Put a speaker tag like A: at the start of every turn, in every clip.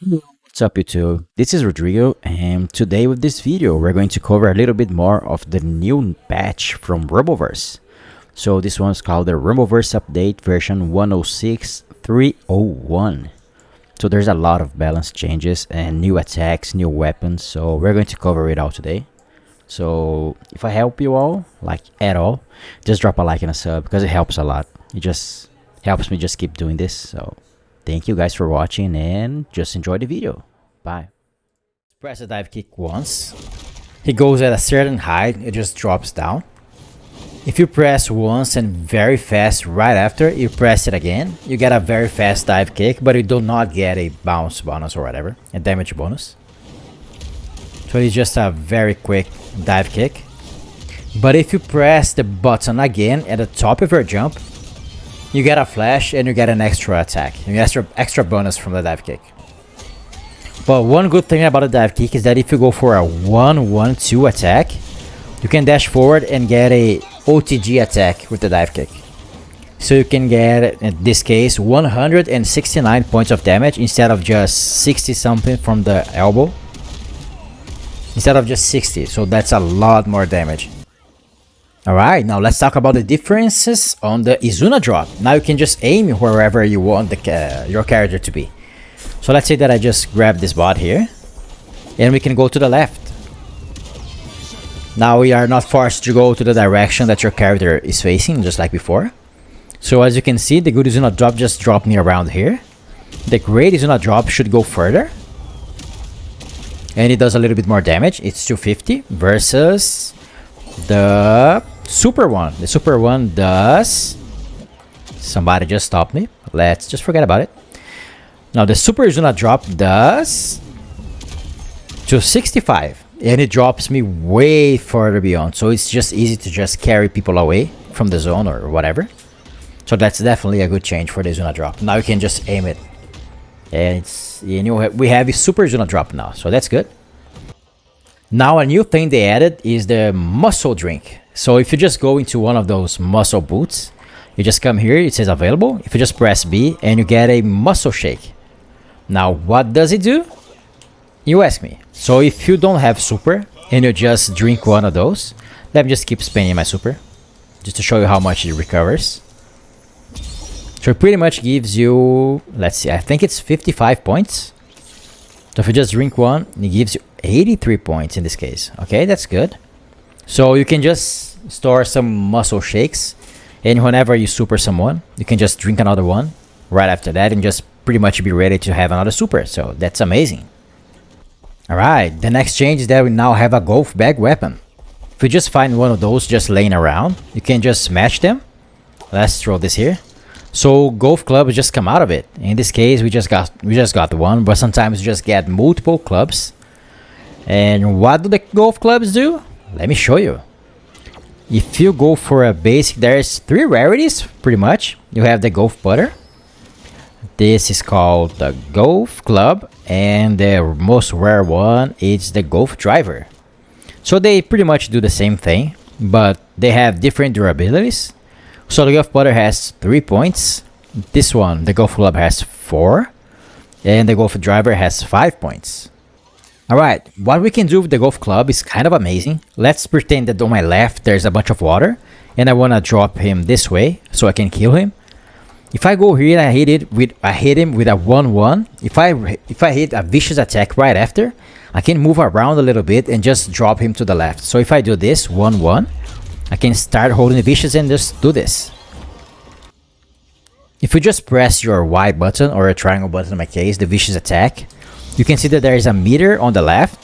A: What's up YouTube? This is Rodrigo, and today with this video we're going to cover a little bit more of the new patch from Rumbleverse. So this one's called the Rumbleverse update version 106.301. So there's a lot of balance changes and new attacks, new weapons, so we're going to cover it all today. So if I help you all, like at all, just drop a like and a sub because it helps a lot. It just helps me just keep doing this. So thank you guys for watching and just enjoy the video. Bye. Press the dive kick once. He goes at a certain height, it just drops down. If you press once and very fast right after, you press it again, you get a very fast dive kick, but you do not get a bounce bonus or whatever, a damage bonus. So it's just a very quick dive kick. But if you press the button again at the top of your jump, you get a flash and you get an extra attack, an extra bonus from the dive kick. But one good thing about the dive kick is that if you go for a 1-1-2 attack, you can dash forward and get a OTG attack with the dive kick. So you can get, in this case, 169 points of damage instead of just 60 something from the elbow. Instead of just 60, so that's a lot more damage. Alright, now let's talk about the differences on the Izuna drop. Now you can just aim wherever you want your character to be. So let's say that I just grab this bot here, and we can go to the left. Now we are not forced to go to the direction that your character is facing, just like before. So as you can see, the good Izuna drop just dropped me around here. The great Izuna drop should go further. And it does a little bit more damage. It's 250 versus the super one. The super one does... Somebody just stopped me. Let's just forget about it. Now the super Izuna drop does 265. And it drops me way further beyond. So it's just easy to just carry people away from the zone or whatever. So that's definitely a good change for the Izuna drop. Now you can just aim it. And we have a super Izuna drop now, so that's good. Now a new thing they added is the muscle drink. So if you just go into one of those muscle boots, you just come here, it says available. If you just press B and you get a muscle shake. Now what does it do? You ask me. So if you don't have super and you just drink one of those, let me just keep spending my super just to show you how much it recovers. So it pretty much gives you, let's see, I think it's 55 points. So if you just drink one, it gives you 83 points in this case. Okay, that's good. So you can just store some muscle shakes, and whenever you super someone, you can just drink another one right after that and just pretty much be ready to have another super. So that's amazing. Alright, the next change is that we now have a golf bag weapon. If you just find one of those just laying around, you can just smash them. Let's throw this here. So golf clubs just come out of it. In this case, we just got one, but sometimes you just get multiple clubs. And what do the golf clubs do? Let me show you. If you go for a basic, there's 3 rarities pretty much. You have the golf putter. This is called the golf club, and the most rare one is the golf driver. So they pretty much do the same thing, but they have different durabilities. So the golf putter has 3 points. This one, the golf club, has 4. And the golf driver has 5 points. Alright, what we can do with the golf club is kind of amazing. Let's pretend that on my left there's a bunch of water, and I want to drop him this way so I can kill him. If I go here and I hit him with a 1-1, if I hit a vicious attack right after, I can move around a little bit and just drop him to the left. So if I do this 1-1, I can start holding the vicious and just do this. If you just press your Y button or a triangle button in my case, the vicious attack, you can see that there is a meter on the left.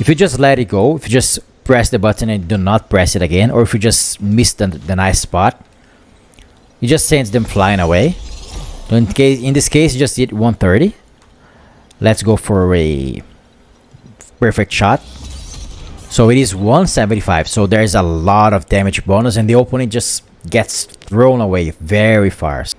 A: If you just let it go, if you just press the button and do not press it again, or if you just miss the nice spot, it just sends them flying away. So in this case, you just hit 130. Let's go for a perfect shot. So it is 175, so there's a lot of damage bonus, and the opponent just gets thrown away very fast.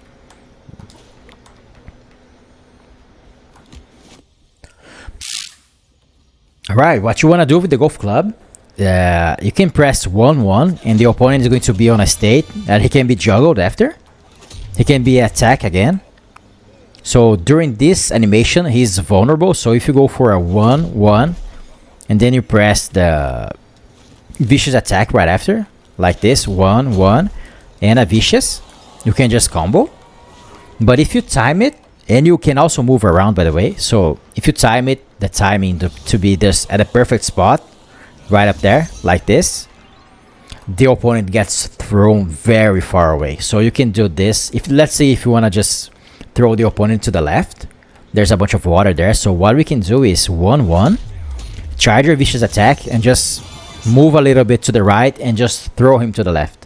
A: Alright, what you want to do with the golf club, you can press 1-1 and the opponent is going to be on a state and he can be juggled after. He can be attacked again. So during this animation, he's vulnerable. So if you go for a 1-1, and then you press the vicious attack right after, like this, 1-1, and a vicious, you can just combo. But if you time it, and you can also move around, by the way. So if you time it, the timing to be just at a perfect spot, right up there, like this, the opponent gets thrown very far away. So you can do this. If let's say if you want to just throw the opponent to the left, there's a bunch of water there. So what we can do is 1-1, charge your vicious attack, and just move a little bit to the right and just throw him to the left.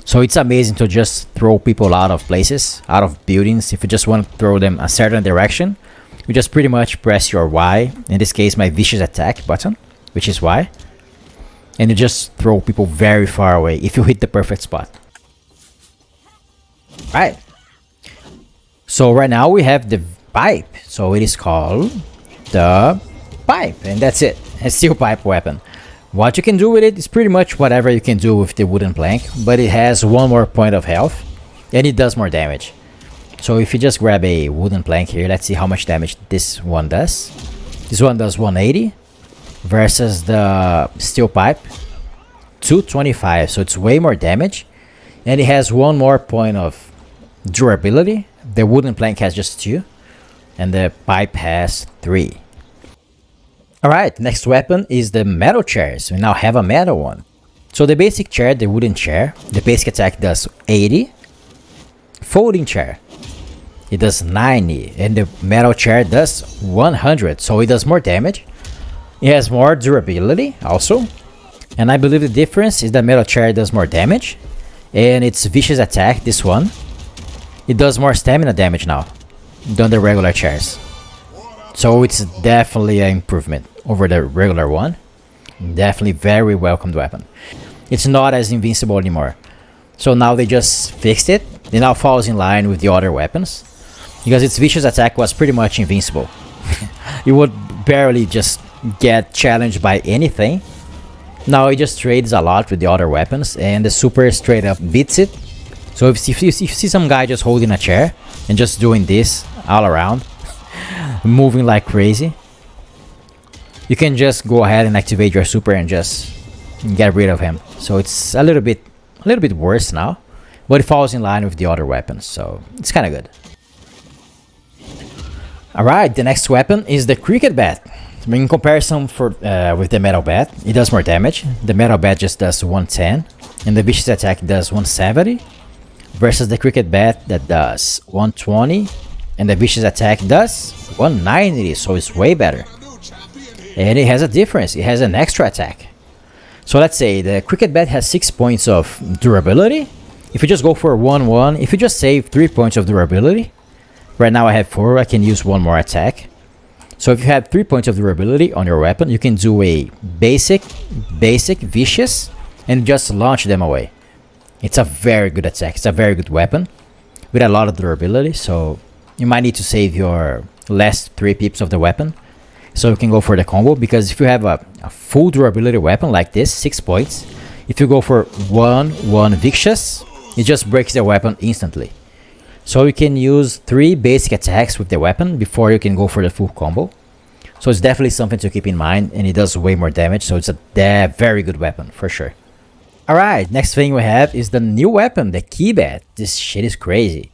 A: So it's amazing to just throw people out of places, out of buildings. If you just want to throw them a certain direction, you just pretty much press your Y, in this case my vicious attack button, which is Y, and you just throw people very far away if you hit the perfect spot. Right. So right now we have the pipe. So it is called the pipe, and that's it. A steel pipe weapon. What you can do with it is pretty much whatever you can do with the wooden plank, but it has one more point of health, and it does more damage. So if you just grab a wooden plank here, let's see how much damage this one does. This one does 180 versus the steel pipe 225, so it's way more damage, and it has one more point of durability. The wooden plank has just 2, and the pipe has 3. Alright, next weapon is the metal chairs. We now have a metal one. So the basic chair, the wooden chair, the basic attack does 80. Folding chair, it does 90. And the metal chair does 100. So it does more damage. It has more durability also. And I believe the difference is that metal chair does more damage. And its vicious attack, this one, it does more stamina damage now than the regular chairs. So it's definitely an improvement over the regular one. Definitely very welcomed weapon. It's not as invincible anymore. So now they just fixed it. It now falls in line with the other weapons, because its vicious attack was pretty much invincible. You would barely just get challenged by anything. Now it just trades a lot with the other weapons, and the super straight up beats it. So if you see some guy just holding a chair and just doing this all around, moving like crazy, you can just go ahead and activate your super and just get rid of him. So it's a little bit worse now, but it falls in line with the other weapons, so it's kind of good. Alright, the next weapon is the cricket bat. In comparison with the metal bat, it does more damage. The metal bat just does 110, and the vicious attack does 170, versus the cricket bat that does 120, and the vicious attack does 190, so it's way better. And it has a difference, it has an extra attack. So let's say the cricket bat has 6 points of durability. If you just go for 1-1, if you just save 3 points of durability, right now I have 4, I can use one more attack. So if you have 3 points of durability on your weapon, you can do a basic, vicious, and just launch them away. It's a very good attack, it's a very good weapon with a lot of durability, so you might need to save your last 3 pips of the weapon so you can go for the combo, because if you have a full durability weapon like this, 6 points, if you go for 1-1 vicious, it just breaks the weapon instantly. So you can use 3 basic attacks with the weapon before you can go for the full combo. So it's definitely something to keep in mind, and it does way more damage, so it's a very good weapon for sure. Alright, next thing we have is the new weapon, the key bat. This shit is crazy.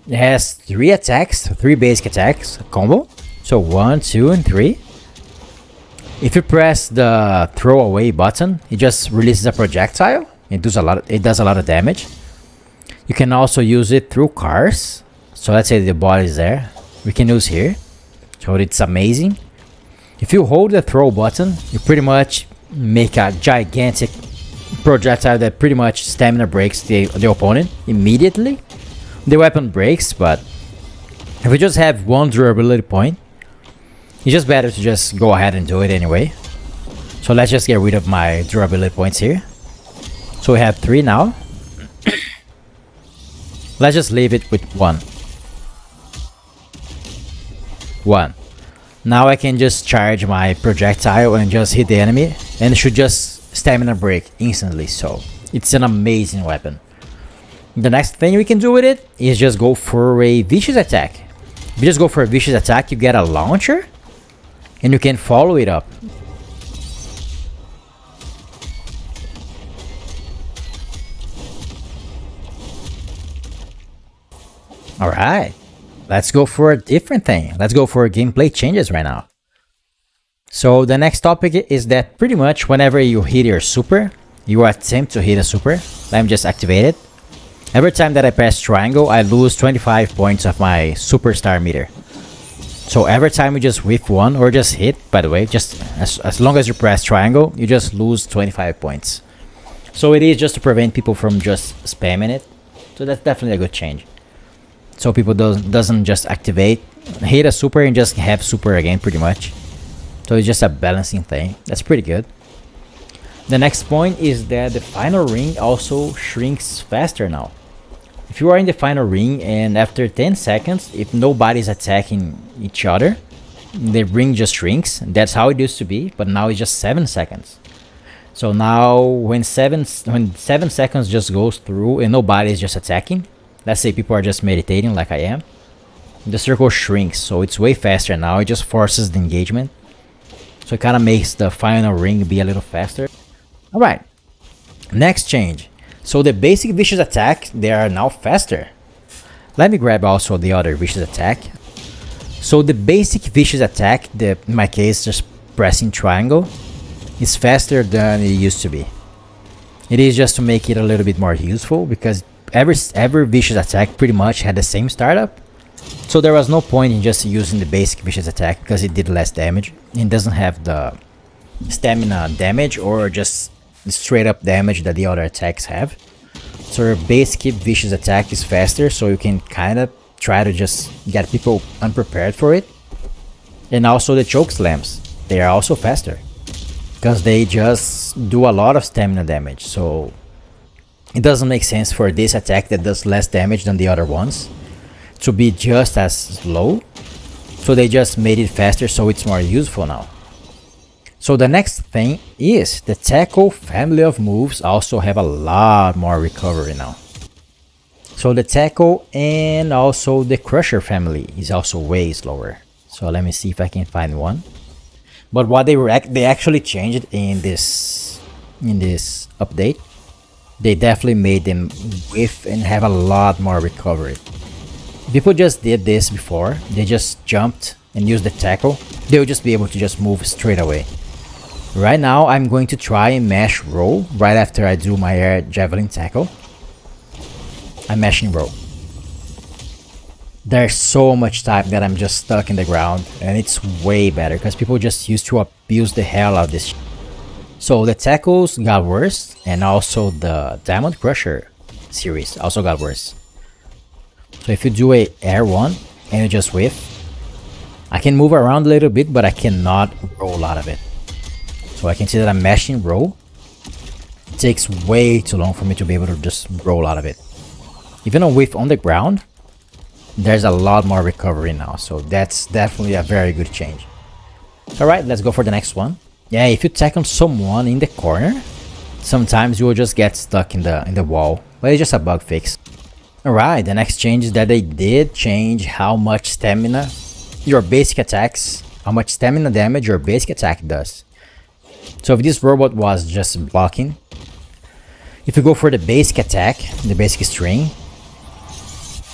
A: It has 3 attacks, 3 basic attacks combo. So 1, 2, and 3. If you press the throw away button, it just releases a projectile. It does a lot of damage. You can also use it through cars. So let's say the ball is there, we can use here. So it's amazing. If you hold the throw button, you pretty much make a gigantic projectile that pretty much stamina breaks the opponent immediately. The weapon breaks, but if you just have 1 durability point, it's just better to just go ahead and do it anyway. So let's just get rid of my durability points here. So we have 3 now. Let's just leave it with 1. 1. Now I can just charge my projectile and just hit the enemy, and it should just stamina break instantly. So it's an amazing weapon. The next thing we can do with it is just go for a vicious attack. If you just go for a vicious attack, you get a launcher, and you can follow it up. Alright, let's go for a different thing. Let's go for gameplay changes right now. So the next topic is that pretty much whenever you hit your super, you attempt to hit a super, let me just activate it. Every time that I press triangle, I lose 25 points of my superstar meter. So every time you just whiff one or just hit, by the way, just as long as you press triangle, you just lose 25 points. So it is just to prevent people from just spamming it. So that's definitely a good change. So people doesn't just activate, hit a super and just have super again pretty much. So it's just a balancing thing. That's pretty good. The next point is that the final ring also shrinks faster now. If you are in the final ring and after 10 seconds, if nobody's attacking each other, the ring just shrinks. That's how it used to be, but now it's just 7 seconds. So now when 7 seconds just goes through and nobody is just attacking, let's say people are just meditating like I am, the circle shrinks, so it's way faster now. It just forces the engagement. So it kind of makes the final ring be a little faster. Alright, next change. So the basic vicious attack, they are now faster. Let me grab also the other vicious attack. So the basic vicious attack, in my case just pressing triangle, is faster than it used to be. It is just to make it a little bit more useful because every vicious attack pretty much had the same startup. So there was no point in just using the basic vicious attack because it did less damage. It doesn't have the stamina damage or just the straight up damage that the other attacks have. So your basic vicious attack is faster, so you can kind of try to just get people unprepared for it. And also the choke slams, they are also faster because they just do a lot of stamina damage. So it doesn't make sense for this attack that does less damage than the other ones to be just as slow. So they just made it faster, so it's more useful now. So the next thing is the tackle family of moves also have a lot more recovery now. So the tackle and also the crusher family is also way slower. So let me see if I can find one. But what they actually changed in this update, they definitely made them whiff and have a lot more recovery. People just did this before, they just jumped and used the tackle, they would just be able to just move straight away. Right now I'm going to try and mash roll right after I do my air javelin tackle. I'm mashing roll. There's so much time that I'm just stuck in the ground and it's way better because people just used to abuse the hell out of this. So the tackles got worse and also the Diamond Crusher series also got worse. So if you do a air one and you just whiff, I can move around a little bit but I cannot roll out of it. So I can see that I'm mashing roll. It takes way too long for me to be able to just roll out of it. Even a whiff on the ground, there's a lot more recovery now, so that's definitely a very good change. Alright, let's go for the next one. Yeah, if you tackle someone in the corner, sometimes you will just get stuck in the wall, but it's just a bug fix. Alright, the next change is that they did change how much stamina your basic attacks, how much stamina damage your basic attack does. So if this robot was just blocking, if you go for the basic attack, the basic string,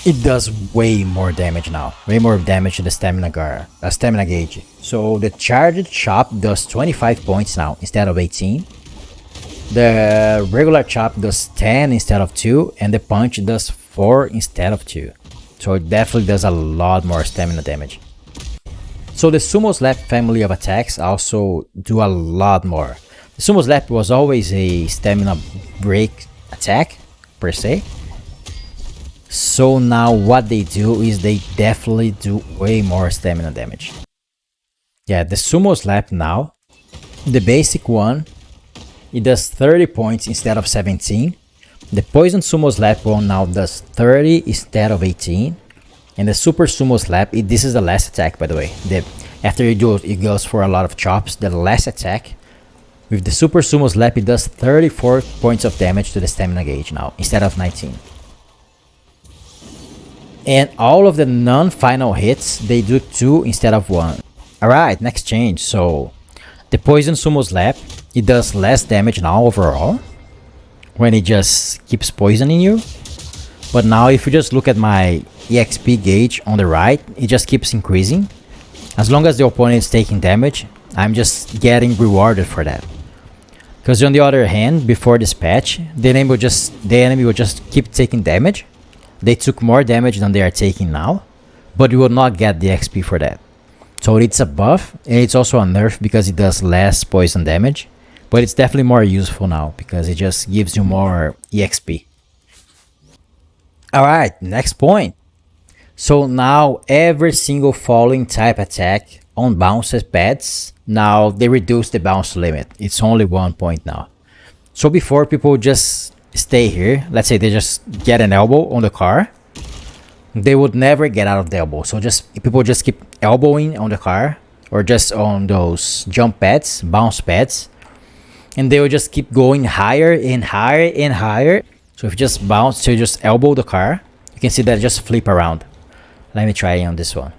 A: it does way more damage now. Way more damage to the stamina gauge. So the charged chop does 25 points now instead of 18. The regular chop does 10 instead of 2. And the punch does 4 instead of 2. So it definitely does a lot more stamina damage. So the Sumo Slap family of attacks also do a lot more. The Sumo Slap was always a stamina break attack per se. So now what they do is they definitely do way more stamina damage. Yeah, the Sumo Slap now, the basic one, it does 30 points instead of 17. The Poison Sumo Slap one now does 30 instead of 18. And the Super Sumo Slap, this is the last attack by the way. After you do it goes for a lot of chops. The last attack with the Super Sumo Slap, it does 34 points of damage to the stamina gauge now instead of 19. And all of the non-final hits, they do 2 instead of 1. Alright, next change. So the Poison Sumo Slap, it does less damage now overall when it just keeps poisoning you. But now if you just look at my EXP gauge on the right, it just keeps increasing. As long as the opponent is taking damage, I'm just getting rewarded for that. Because on the other hand, before this patch, the enemy will just keep taking damage. They took more damage than they are taking now, but you will not get the XP for that. So it's a buff, and it's also a nerf because it does less poison damage. But it's definitely more useful now because it just gives you more EXP. Alright, next point. So now every single following type attack on bounces pads, now they reduce the bounce limit. It's only 1 point now. So before, people just stay here. Let's say they just get an elbow on the car. They would never get out of the elbow. So people just keep elbowing on the car or just on those jump pads, bounce pads. And they will just keep going higher and higher and higher. So if you just bounce, so you just elbow the car, you can see that it just flip around. Let me try on this one.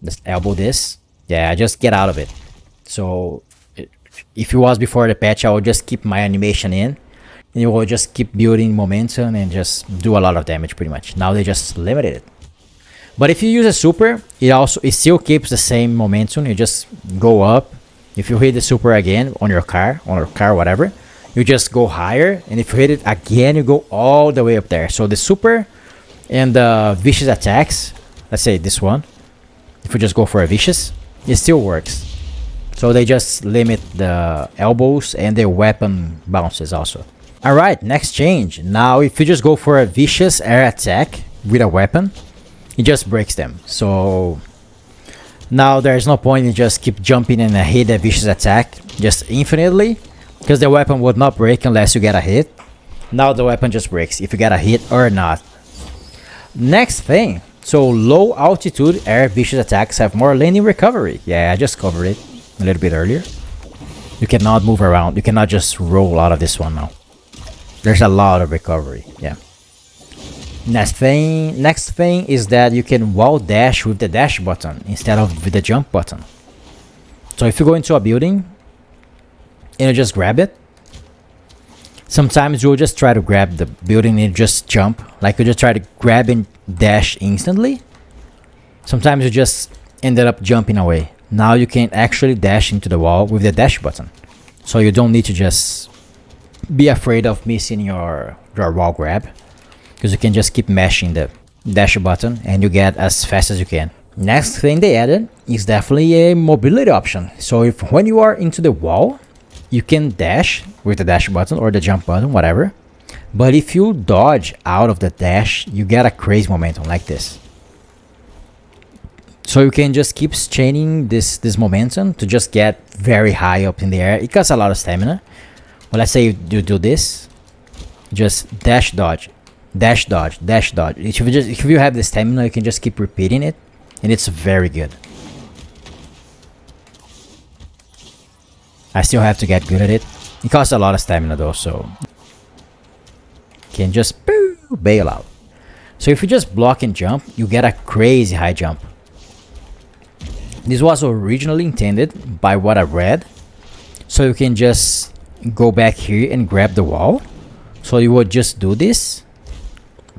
A: Just elbow this. Yeah, just get out of it. So if it was before the patch, I would just keep my animation in. And you will just keep building momentum and just do a lot of damage pretty much. Now they just limited it. But if you use a super, it still keeps the same momentum. You just go up. If you hit the super again on your car, whatever, you just go higher. And if you hit it again, you go all the way up there. So the super and the vicious attacks, let's say this one, if you just go for a vicious, it still works. So they just limit the elbows and the weapon bounces also. Alright, next change. Now if you just go for a vicious air attack with a weapon, it just breaks them. So now there's no point in just keep jumping and hit a vicious attack just infinitely, because the weapon would not break unless you get a hit. Now the weapon just breaks if you get a hit or not. Next thing, so low altitude air vicious attacks have more landing recovery. Yeah, I just covered it a little bit earlier. You cannot move around. You cannot just roll out of this one now. There's a lot of recovery. Yeah. Next thing is that you can wall dash with the dash button instead of with the jump button. So if you go into a building and you just grab it, sometimes you'll just try to grab the building and just jump. Like you just try to grab and dash instantly. Sometimes you just ended up jumping away. Now you can actually dash into the wall with the dash button. So you don't need to just be afraid of missing your wall grab, because you can just keep mashing the dash button and you get as fast as you can. Next thing they added is definitely a mobility option. So if when you are into the wall, you can dash with the dash button or the jump button, whatever. But if you dodge out of the dash, you get a crazy momentum like this. So you can just keep chaining this momentum to just get very high up in the air. It costs a lot of stamina. Well, let's say you do this, just dash dodge, dash dodge, dash dodge. If you have the stamina, you can just keep repeating it, and it's very good. I still have to get good at it. It costs a lot of stamina though, so you can just bail out. So if you just block and jump, you get a crazy high jump. This was originally intended by what I read, so you can just go back here and grab the wall. So you would just do this,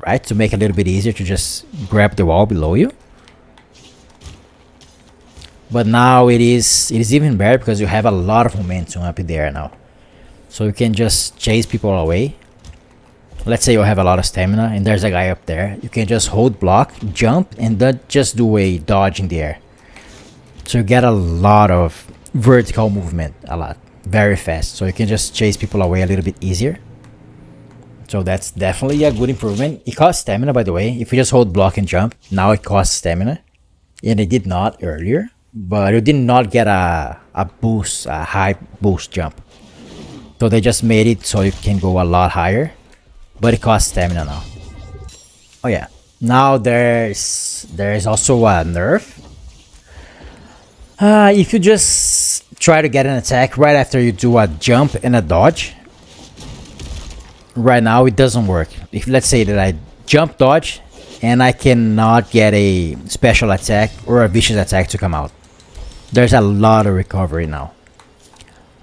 A: right, to make it a little bit easier to just grab the wall below you. But now it is even better because you have a lot of momentum up in the air now. So you can just chase people away. Let's say you have a lot of stamina and there's a guy up there. You can just hold block, jump, and then just do a dodge in the air. So you get a lot of vertical movement, a lot, very fast. So you can just chase people away a little bit easier. So that's definitely a good improvement. It costs stamina, by the way. If you just hold block and jump, now it costs stamina. And it did not earlier. But you did not get a boost, a high boost jump. So they just made it so you can go a lot higher. But it costs stamina now. Oh yeah. Now there's also a nerf. If you just try to get an attack right after you do a jump and a dodge, right now it doesn't work. If let's say that I jump dodge and I cannot get a special attack or a vicious attack to come out. There's a lot of recovery now.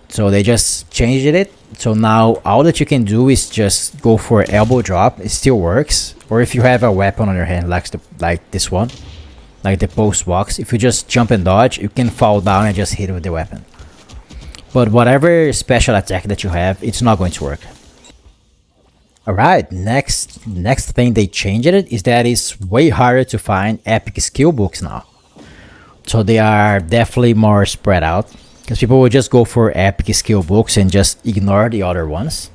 A: So they just changed it. So now all that you can do is just go for elbow drop. It still works. Or if you have a weapon on your hand like this one, like the post box, if you just jump and dodge, you can fall down and just hit it with the weapon. But whatever special attack that you have, it's not going to work. Alright, next thing they changed it is that it's way harder to find epic skill books now. So they are definitely more spread out, because people will just go for epic skill books and just ignore the other ones.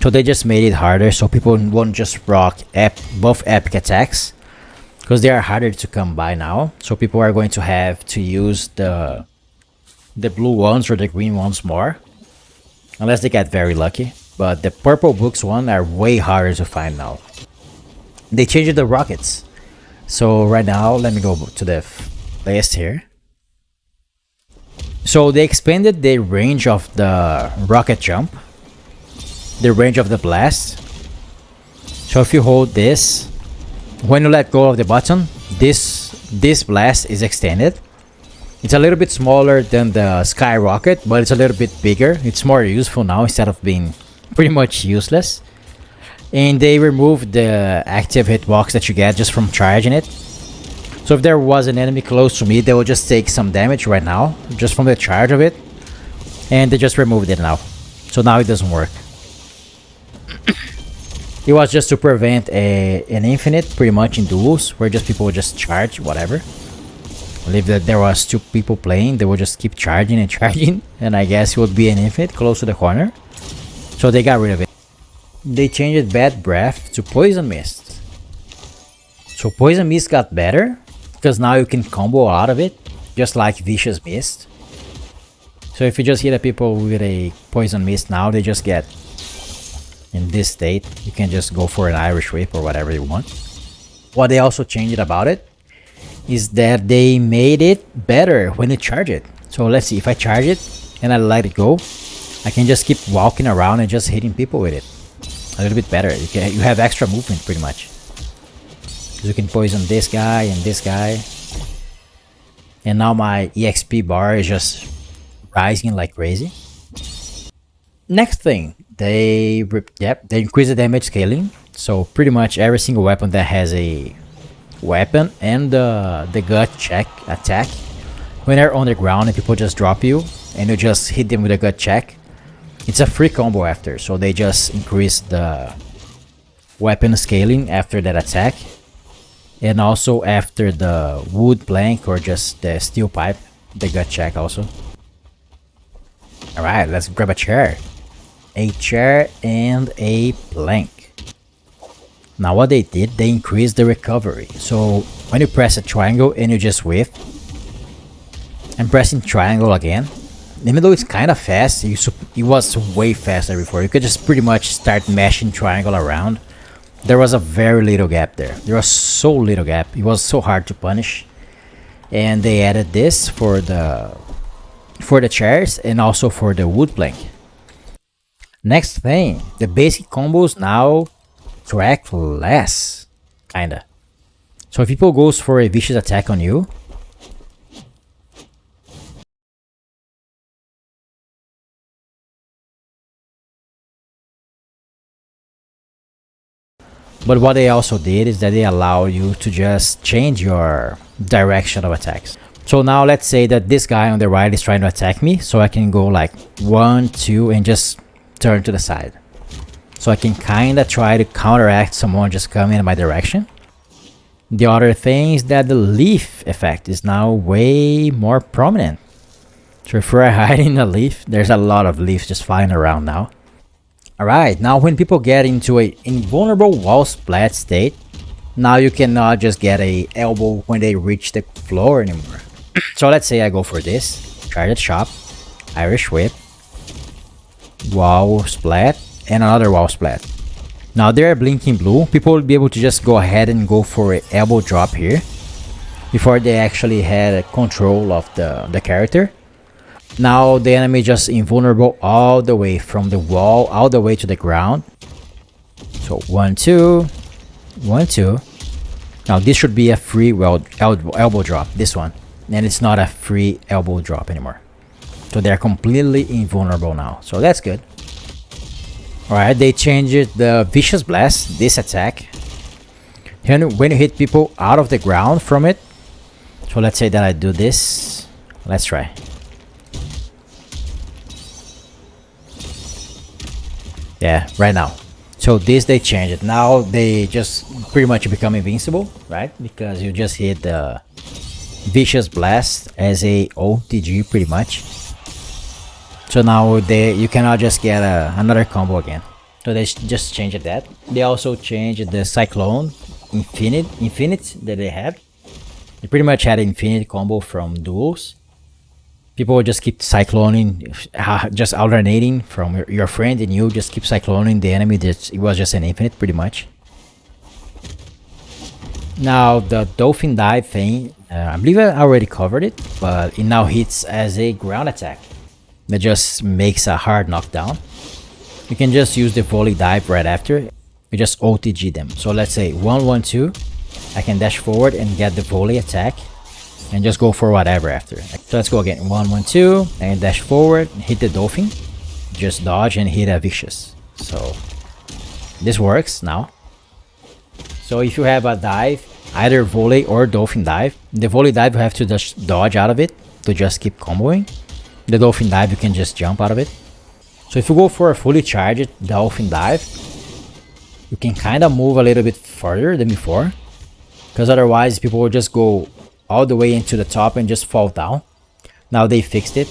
A: So they just made it harder so people won't just rock both epic attacks, because they are harder to come by now. So people are going to have to use the blue ones or the green ones more, unless they get very lucky. But the purple books one are way harder to find now. They changed the rockets. So right now, let me go to the list here. So they expanded the range of the rocket jump, the range of the blast. So if you hold this, when you let go of the button, this blast is extended. It's a little bit smaller than the sky rocket, but it's a little bit bigger. It's more useful now instead of being pretty much useless. And they removed the active hitbox that you get just from charging it. So if there was an enemy close to me, they will just take some damage right now, just from the charge of it. And they just removed it now. So now it doesn't work. It was just to prevent an infinite, pretty much, in duels, where just people would just charge, whatever. I believe that there was 2 people playing, they would just keep charging and charging, and I guess it would be an infinite close to the corner. So they got rid of it. They changed Bad Breath to Poison Mist. So Poison Mist got better, because now you can combo out of it, just like Vicious Mist. So if you just hit a people with a Poison Mist now, they just get in this state. You can just go for an Irish Whip or whatever you want. What they also changed about it is that they made it better when you charge it. So let's see, if I charge it and I let it go, I can just keep walking around and just hitting people with it. A little bit better. You have extra movement pretty much. You can poison this guy and this guy. And now my EXP bar is just rising like crazy. Next thing, they increase the damage scaling. So pretty much every single weapon that has a weapon and the gut check attack, when they're on the ground and people just drop you and you just hit them with a gut check, it's a free combo after. So they just increase the weapon scaling after that attack, and also after the wood plank or just the steel pipe, the gut check also. Alright, let's grab a chair. A chair and a plank. Now what they did, they increased the recovery. So when you press a triangle and you just whiff, I'm pressing triangle again. Even though it's kind of fast, it was way faster before. You could just pretty much start mashing triangle around. There was a very little gap there. There was so little gap. It was so hard to punish. And they added this for the chairs and also for the wood plank. Next thing, the basic combos now track less, kinda. So if people goes for a vicious attack on you, but what they also did is that they allow you to just change your direction of attacks. So now let's say that this guy on the right is trying to attack me, so I can go like 1, 2 and just turn to the side. So I can kinda try to counteract someone just coming in my direction. The other thing is that the leaf effect is now way more prominent. So if you're hiding a leaf, there's a lot of leaves just flying around now. Alright, now when people get into a invulnerable wall splat state, now you cannot just get a elbow when they reach the floor anymore. So let's say I go for this, charged shop, Irish whip, wall splat, and another wall splat. Now they're blinking blue. People will be able to just go ahead and go for an elbow drop here before they actually had control of the character. Now the enemy just invulnerable all the way from the wall all the way to the ground. So 1, 2, 1, 2. Now this should be a free elbow drop, this one. And it's not a free elbow drop anymore. So they're completely invulnerable now. So that's good. Alright, they changed the Vicious Blast, this attack. And when you hit people out of the ground from it. So let's say that I do this. Let's try. Yeah, right now. So this they changed it. Now they just pretty much become invincible, right? Because you just hit the Vicious Blast as a OTG pretty much. So now you cannot just get another combo again. So they just changed that. They also changed the Cyclone Infinite that they had. They pretty much had an infinite combo from duels. People would just keep cycloning, just alternating from your friend, and you just keep cycloning the enemy. It was just an infinite, pretty much. Now, the Dolphin Dive thing, I believe I already covered it, but it now hits as a ground attack. That just makes a hard knockdown. You can just use the Volley Dive right after. You just OTG them. So let's say 1-1-2. I can dash forward and get the Volley attack. And just go for whatever after. So let's go again. 1-1-2 and dash forward, hit the Dolphin, just dodge and hit a Vicious. So this works now. So if you have a dive, either Volley or Dolphin Dive, the Volley Dive you have to just dodge out of it to just keep comboing. The Dolphin Dive you can just jump out of it. So if you go for a fully charged Dolphin Dive, you can kind of move a little bit further than before, because otherwise people will just go all the way into the top and just fall down. Now they fixed it.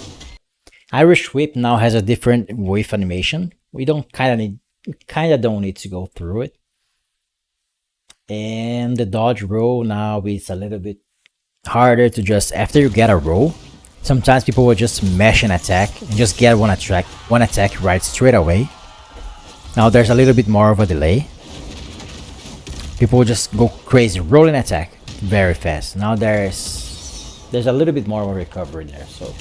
A: Irish Whip now has a different wave animation. We don't kind of don't need to go through it. And the dodge roll now is a little bit harder to just, after you get a roll, sometimes people will just mash an attack and just get one attack right straight away. Now there's a little bit more of a delay. People will just go crazy, rolling attack very fast. Now there's a little bit more of a recovery there. So,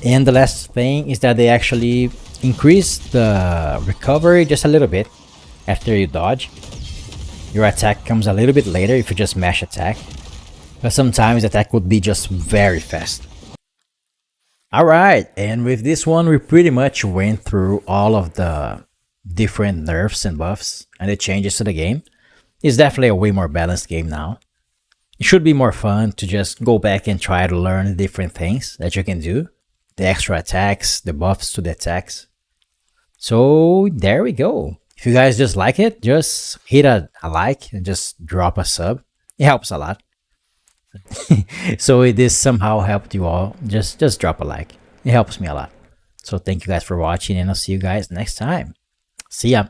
A: and the last thing is that they actually increase the recovery just a little bit after you dodge. Your attack comes a little bit later if you just mash attack, but sometimes attack would be just very fast. Alright, and with this one we pretty much went through all of the different nerfs and buffs and the changes to the game. It's definitely a way more balanced game now. It should be more fun to just go back and try to learn the different things that you can do. The extra attacks, the buffs to the attacks. So there we go. If you guys just like it, just hit a like and just drop a sub. It helps a lot. So if this somehow helped you all, just drop a like. It helps me a lot. So thank you guys for watching, and I'll see you guys next time. See ya.